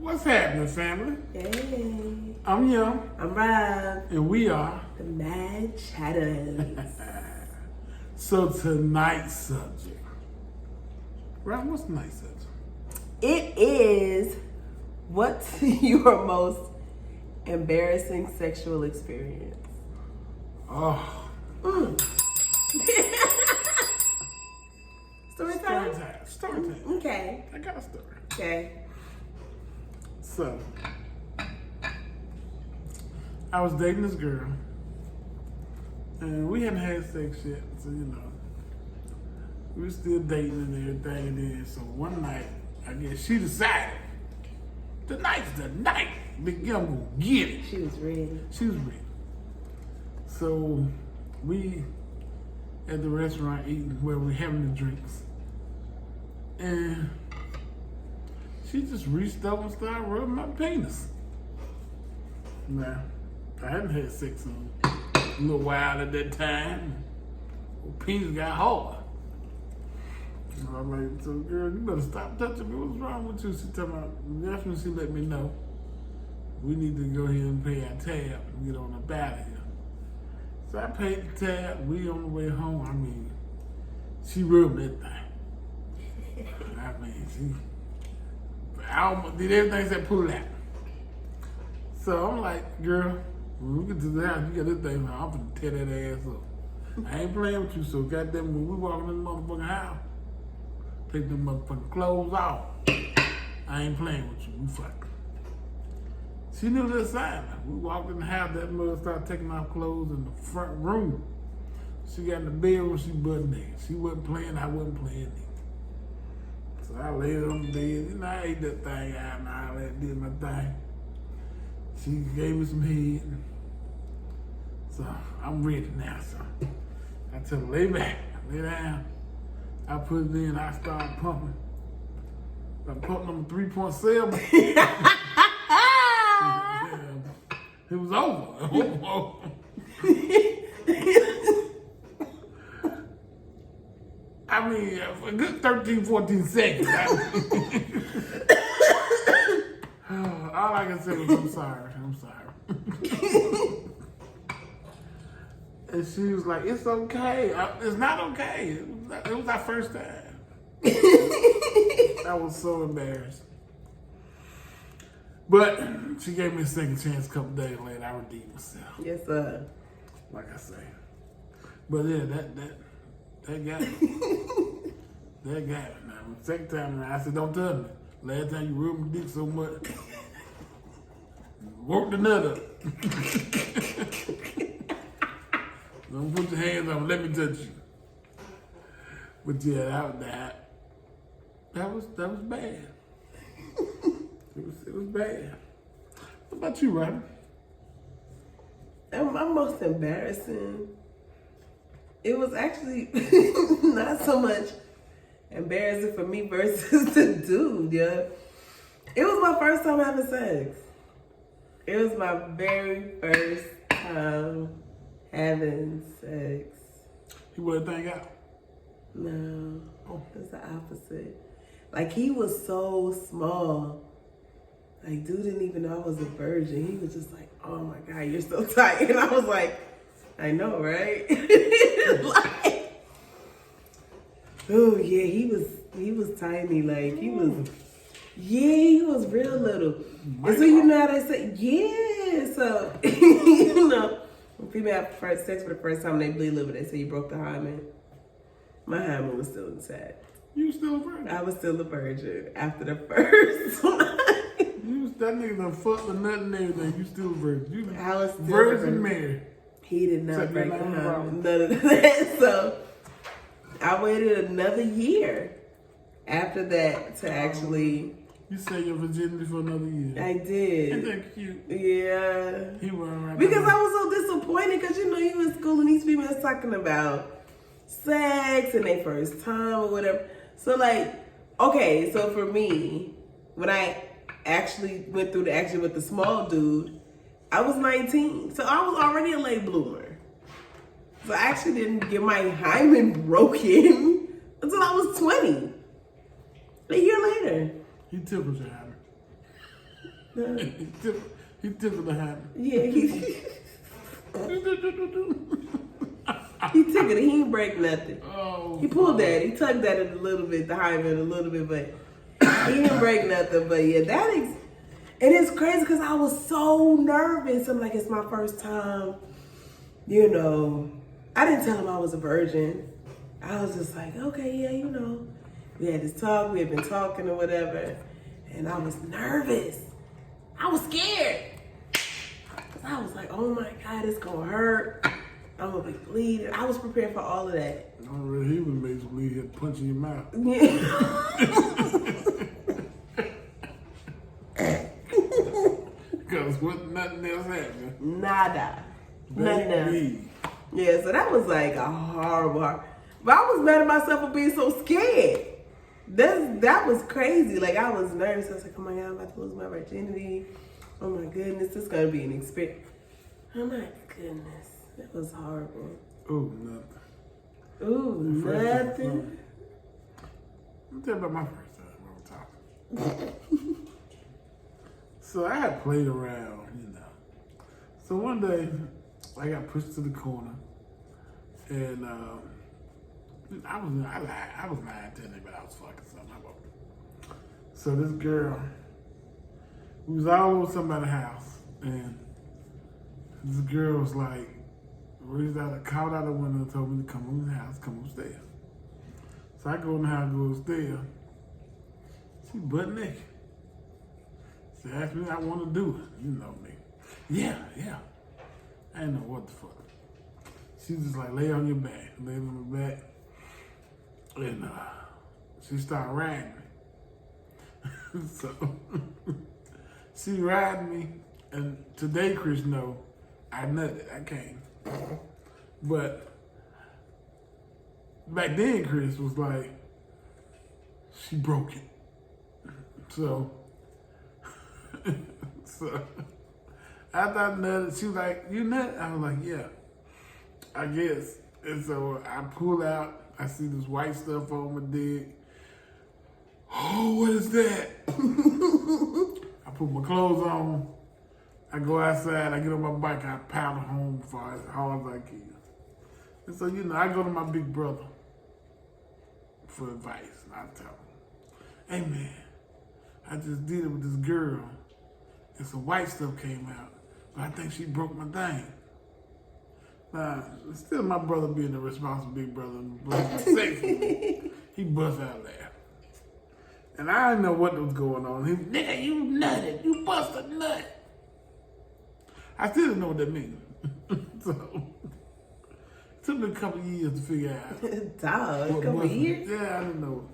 What's happening, family? Hey, I'm Young, I'm Rob, and we are. the Mad Chatters. So tonight's subject. Rob, what's tonight's subject? It is what's your most embarrassing sexual experience? Oh, Story story time? time. Story time. Okay. I got a story. Okay. So, I was dating this girl, and we hadn't had sex yet, so we were still dating and everything. And then, so one night, I guess she decided, tonight's the night. Big Gum gonna get it. She was ready. She was ready. So, we at the restaurant eating where we having the drinks, and she just reached up and started rubbing my penis. Now, I hadn't had sex in a little while at that time. My penis got hard. So I'm like, so girl, you better stop touching me. What's wrong with you? She told me, that's when she let me know we need to go ahead and pay our tab and get on up out of here. So I paid the tab. We on the way home. I mean, she rubbed that thing. I mean, I almost did everything except pull it out. So I'm like, girl, when we get to the house, you got this thing, I'm gonna tear that ass up. I ain't playing with you, so goddamn, when we walk in the motherfucking house, take them motherfucking clothes off. I ain't playing with you, we fucking. She knew the assignment. We walked in the house, that mother started taking off clothes in the front room. She got in the bedroom, she butt naked. She wasn't playing, I wasn't playing either. So I laid on the bed, I ate that thing out and all that, did my thing. She gave me some head. So I'm ready now, so I tell her, lay back, lay down. I put it in, I started pumping. I pumped number 3.7. It was over. I mean, for a good 13, 14 seconds. All I can say was, I'm sorry. And she was like, it's okay. It's not okay. It was our first time. I was so embarrassed. But she gave me a second chance a couple days later. I redeemed myself. Yes, sir. Like I say. But yeah, that got me. That got me. Now, the second time, I said, don't tell me. Last time you rubbed my dick so much, work the nut up. Don't put your hands on me. Let me touch you. But yeah, that was bad. It was bad. What about you, Robin? My most embarrassing, it was actually not so much embarrassing for me versus the dude, yeah. It was my first time having sex. It was my very first time having sex. He wore that thing out? No, it was the opposite. Like, he was so small. Like, dude didn't even know I was a virgin. He was just like, oh my God, you're so tight. And I was like, I know, right? Like, oh yeah, he was tiny. Like, he was real little. And so you know how they say, yeah. So, when people have sex for the first time, they bleed a little bit. They say you broke the hymen. My hymen was still inside. You was still a virgin? I was still a virgin after the first one. That nigga done fucked the nut and everything. You still a virgin. I was still Virgin Mary. He did not Except break the you're not hymen. None of that. So I waited another year after that to actually. You say your virginity for another year. I did. Ain't that cute? Yeah. He wasn't right. Because I was so disappointed because you in school and these females talking about sex and their first time or whatever. So like, okay, so for me, when I actually went through the action with the small dude, I was 19. So I was already a late bloomer. So I actually didn't get my hymen broken until I was 20. A year later. He tickled your hymen. He tickled the hand. Yeah, he took it. He didn't break nothing. Oh, He pulled that. He tugged at it a little bit, the hymen a little bit, but he didn't break nothing. But yeah, and it's crazy because I was so nervous. I'm like, it's my first time. You know, I didn't tell him I was a virgin. I was just like, okay, yeah, you know. We had this talk. We had been talking or whatever, and I was nervous. I was scared. I was like, oh my God, it's gonna hurt. I'm gonna be bleeding. I was prepared for all of that. Already, he was basically here punching your mouth. Because nothing else happened. Nada. Nothing else. Baby. Yeah, so that was like a horrible. But I was mad at myself for being so scared. That was crazy. Like, I was nervous. I was like, oh my God, I'm about to lose my virginity. Oh my goodness, this is gonna be an experience. Oh my goodness, that was horrible. Oh, nothing. Ooh, nothing. Let me tell you about my first time we were talking. So I had played around, you know. So one day, I got pushed to the corner, and I was lying to anybody I was fucking something. So this girl, we was all over somebody's house, and this girl was like, called out the window and told me to come in the house, come upstairs. So I go in the house, go upstairs. She butt naked. She asked me if I want to do it. You know me. Yeah. I didn't know what the fuck. She just like, lay on your back. Lay on my back. And she started riding me. So she riding me. And today, Chris know, I nutted. I came. But back then, Chris was like, she broke it. So after I nutted, she was like, you nut? I was like, yeah, I guess. And so I pull out, I see this white stuff on my dick. Oh, what is that? I put my clothes on. I go outside, I get on my bike, I paddle home for as hard as I can. And so, you know, I go to my big brother for advice. And I tell him, hey man, I just did it with this girl, and some white stuff came out, but I think she broke my thing. Now, still my brother being a responsible big brother and sex with me, he bust out laughing. And I didn't know what was going on. He was, nigga, you nutted. You bust a nut. I still didn't know what that means. So, it took me a couple of years to figure out. Dog, a couple of years? Yeah, I didn't know.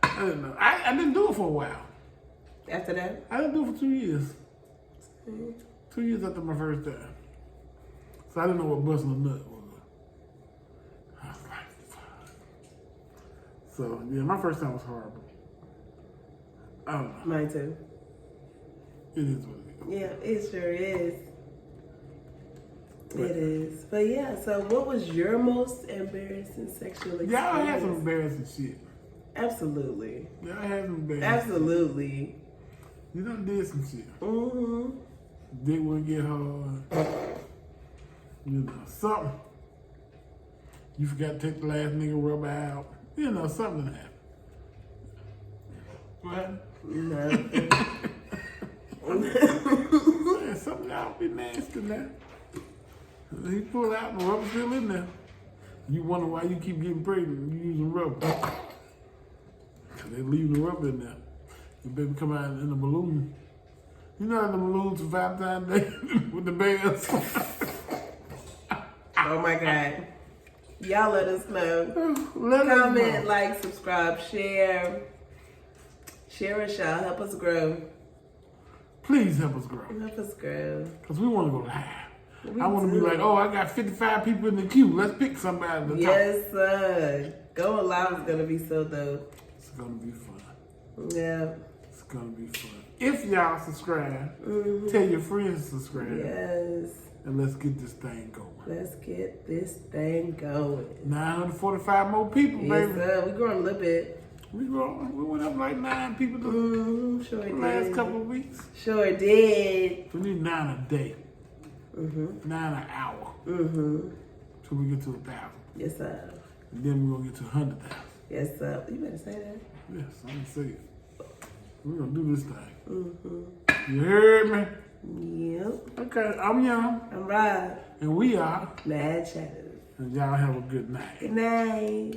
I didn't do it for a while. After that? I didn't do it for 2 years. 2 years after my first time. So I didn't know what busting a nut was. I was like, fuck. So, yeah, my first time was horrible. I don't know. Mine too. It is what it is. Yeah, it sure is. It is. But yeah, so what was your most embarrassing sexual experience? Y'all had some embarrassing shit. Absolutely. Y'all had some embarrassing Absolutely. shit. You done did some shit. Mm-hmm. Dick wouldn't get hard. You know, something. You forgot to take the last nigga rubber out. You know, something happened. What? Nothing. Man, something y'all be nasty now. He pulled out and the rubber still in there. You wonder why you keep getting pregnant. You using rubber. Cause they leave the rubber in there. The baby come out in the balloon. You know how the balloons for Valentine's Day with the bears? Oh my God. Y'all let us know. Let us Comment, know. like, subscribe, share. Share us, y'all. Help us grow. Please help us grow. Help us grow. Because we want to go live. We I want to do. be like, oh, I got 55 people in the queue. Let's pick somebody to talk. Yes, sir. Going live is going to be so dope. It's going to be fun. Yeah. It's going to be fun. If y'all subscribe, tell your friends to subscribe. Yes. And let's get this thing going. Let's get this thing going. 945 more people, Yes, baby. sir. We're growing a little bit. We went up like 9 people Sure the did. last couple of weeks. Sure did. We need 9 a day. 9 an hour. Till we get to 1,000. Yes, sir. And then we're gonna get to 100,000. Yes, sir. You better say that. Yes, I'm gonna say it. We're gonna do this thing. You heard me? Yep. Okay, I'm Young, I'm right. and we are, Mad chatters. and y'all have a good night. Good night.